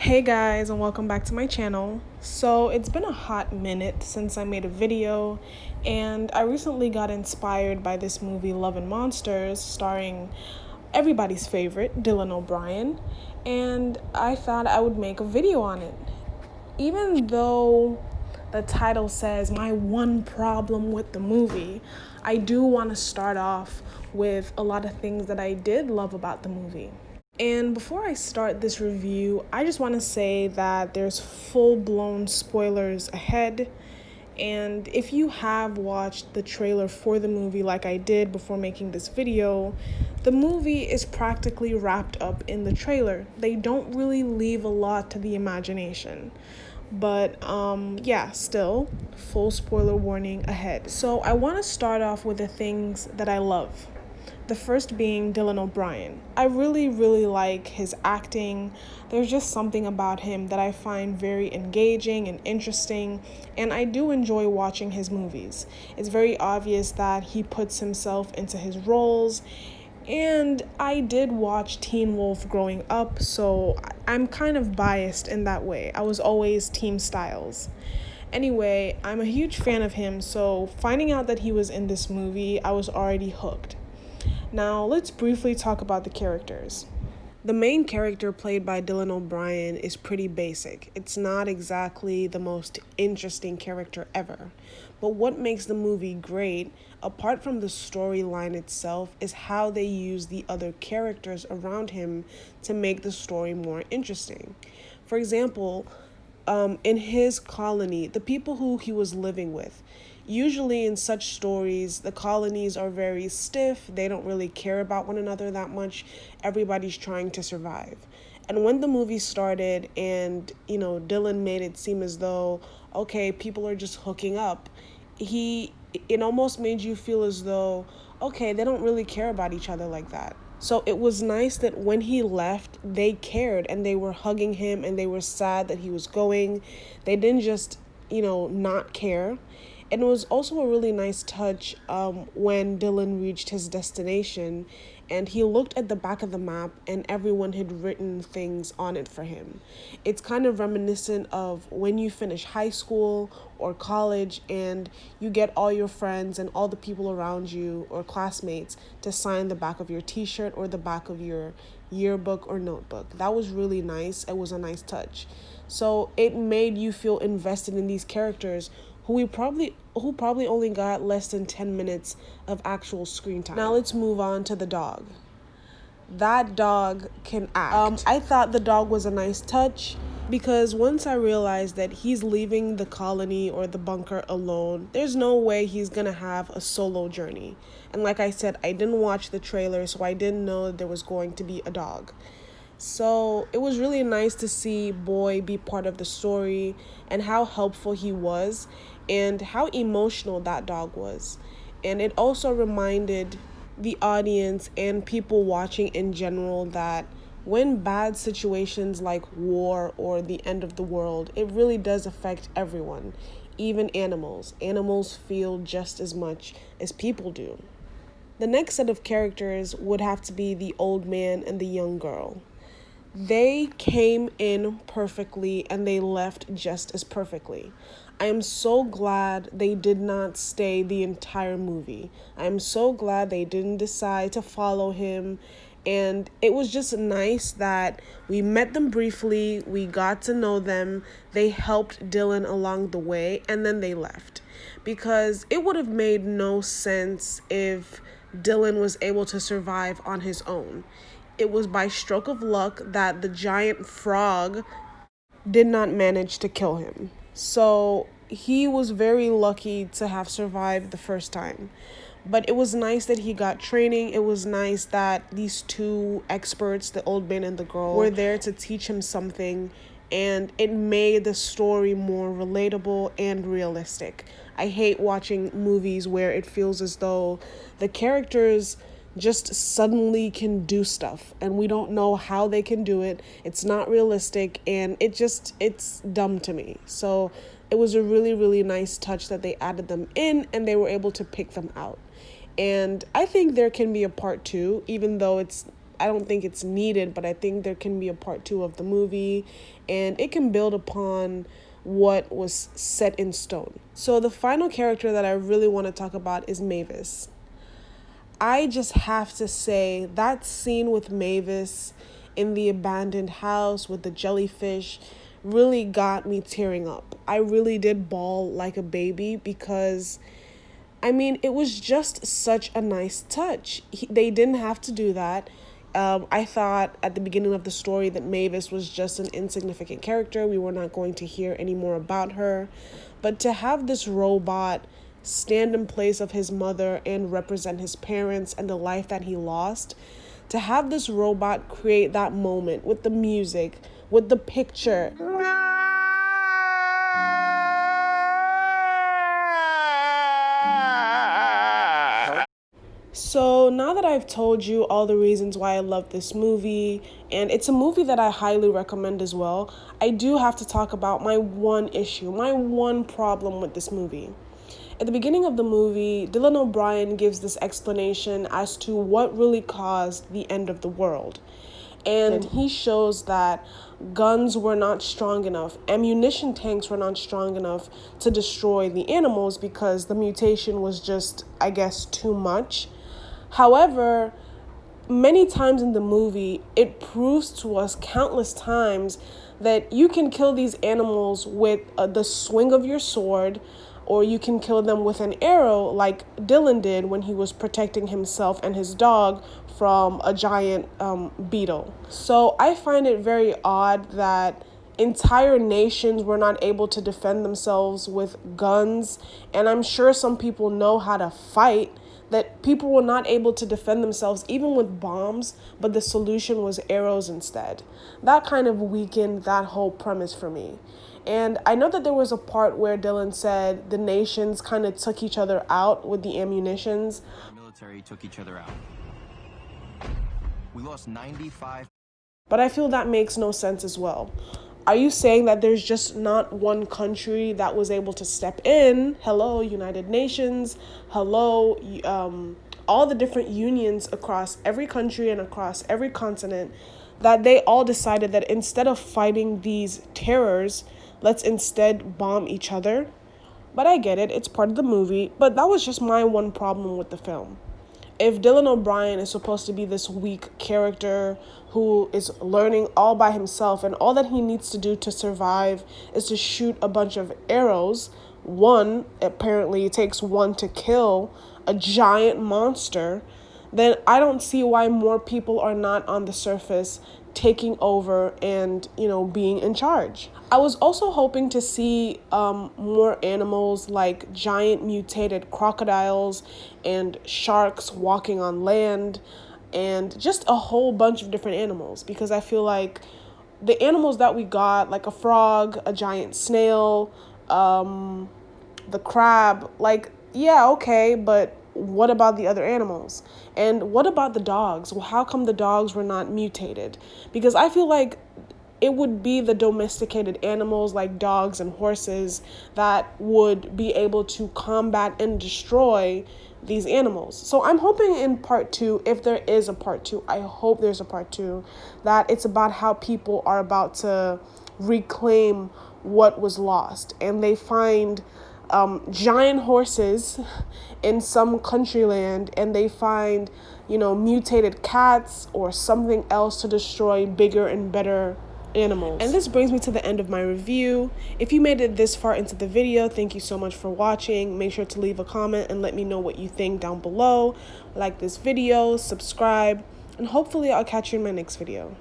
Hey guys, and welcome back to my channel. So it's been a hot minute since I made a video, and I recently got inspired by this movie Love and Monsters starring everybody's favorite Dylan O'Brien, and I thought I would make a video on it. Even though the title says my one problem with the movie, I do want to start off with a lot of things that I did love about the movie. And before I start this review, I just want to say that there's full-blown spoilers ahead. And if you have watched the trailer for the movie like I did before making this video, the movie is practically wrapped up in the trailer. They don't really leave a lot to the imagination. But yeah, still, full spoiler warning ahead. So I want to start off with the things that I love. The first being Dylan O'Brien. I really like his acting. There's just something about him that I find very engaging and interesting, and I do enjoy watching his movies. It's very obvious that he puts himself into his roles, and I did watch Teen Wolf growing up, so I'm kind of biased in that way. I was always Team Styles. Anyway, I'm a huge fan of him, so finding out that he was in this movie, I was already hooked. Now, let's briefly talk about the characters. The main character played by Dylan O'Brien is pretty basic. It's not exactly the most interesting character ever. But what makes the movie great, apart from the storyline itself, is how they use the other characters around him to make the story more interesting. For example, in his colony, the people who he was living with, usually in such stories, the colonies are very stiff. They don't really care about one another that much. Everybody's trying to survive. And when the movie started and, Dylan made it seem as though, okay, people are just hooking up, it almost made you feel as though, okay, they don't really care about each other like that. So it was nice that when he left, they cared and they were hugging him and they were sad that he was going. They didn't just, not care. And it was also a really nice touch when Dylan reached his destination and he looked at the back of the map and everyone had written things on it for him. It's kind of reminiscent of when you finish high school or college and you get all your friends and all the people around you or classmates to sign the back of your t-shirt or the back of your yearbook or notebook. That was really nice. It was a nice touch. So it made you feel invested in these characters who probably only got less than 10 minutes of actual screen time. Now let's move on to the dog. That dog can act. I thought the dog was a nice touch because once I realized that he's leaving the colony or the bunker alone, there's no way he's gonna have a solo journey. And like I said, I didn't watch the trailer, so I didn't know there was going to be a dog. So it was really nice to see Boy be part of the story and how helpful he was and how emotional that dog was. And it also reminded the audience and people watching in general that when bad situations like war or the end of the world, it really does affect everyone, even animals. Animals feel just as much as people do. The next set of characters would have to be the old man and the young girl. They came in perfectly and they left just as perfectly. I am so glad they did not stay the entire movie. I am so glad they didn't decide to follow him. And it was just nice that we met them briefly, we got to know them, they helped Dylan along the way, and then they left. Because it would have made no sense if Dylan was able to survive on his own. It was by stroke of luck that the giant frog did not manage to kill him. So he was very lucky to have survived the first time. But it was nice that he got training. It was nice that these two experts, the old man and the girl, were there to teach him something. And it made the story more relatable and realistic. I hate watching movies where it feels as though the characters just suddenly can do stuff and we don't know how they can do it. It's not realistic and it's dumb to me. So it was a really nice touch that they added them in and they were able to pick them out. And I think there can be a part 2, even though I don't think it's needed, but I think there can be a part 2 of the movie, and it can build upon what was set in stone. So the final character that I really want to talk about is Mavis. I just have to say that scene with Mavis in the abandoned house with the jellyfish really got me tearing up. I really did bawl like a baby because, I mean, it was just such a nice touch. They didn't have to do that. I thought at the beginning of the story that Mavis was just an insignificant character. We were not going to hear any more about her. But to have this robot stand in place of his mother and represent his parents and the life that he lost, to have this robot create that moment with the music, with the picture. So now that I've told you all the reasons why I love this movie, and it's a movie that I highly recommend as well, I do have to talk about my one issue, my one problem with this movie. At the beginning of the movie, Dylan O'Brien gives this explanation as to what really caused the end of the world. And he shows that guns were not strong enough, ammunition tanks were not strong enough to destroy the animals because the mutation was just, I guess, too much. However, many times in the movie, it proves to us countless times that you can kill these animals with the swing of your sword, or you can kill them with an arrow like Dylan did when he was protecting himself and his dog from a giant beetle. So I find it very odd that entire nations were not able to defend themselves with guns, and I'm sure some people know how to fight, that people were not able to defend themselves even with bombs, but the solution was arrows instead. That kind of weakened that whole premise for me. And I know that there was a part where Dylan said the nations kind of took each other out with the ammunitions. The military took each other out. We lost 95. But I feel that makes no sense as well. Are you saying that there's just not one country that was able to step in? Hello, United Nations. Hello, all the different unions across every country and across every continent, that they all decided that instead of fighting these terrors, let's instead bomb each other. But I get it, it's part of the movie, but that was just my one problem with the film. If Dylan O'Brien is supposed to be this weak character who is learning all by himself and all that he needs to do to survive is to shoot a bunch of arrows, apparently it takes one to kill a giant monster, then I don't see why more people are not on the surface taking over and, being in charge. I was also hoping to see more animals like giant mutated crocodiles and sharks walking on land and just a whole bunch of different animals, because I feel like the animals that we got, like a frog, a giant snail, the crab, yeah, okay, but what about the other animals? And what about the dogs? Well, how come the dogs were not mutated? Because I feel like it would be the domesticated animals like dogs and horses that would be able to combat and destroy these animals. So I'm hoping in part 2, if there is a part 2, I hope there's a part 2, that it's about how people are about to reclaim what was lost, and they find giant horses in some country land, and they find, mutated cats or something else to destroy bigger and better animals. And this brings me to the end of my review. If you made it this far into the video, thank you so much for watching. Make sure to leave a comment and let me know what you think down below. Like this video, subscribe, and hopefully I'll catch you in my next video.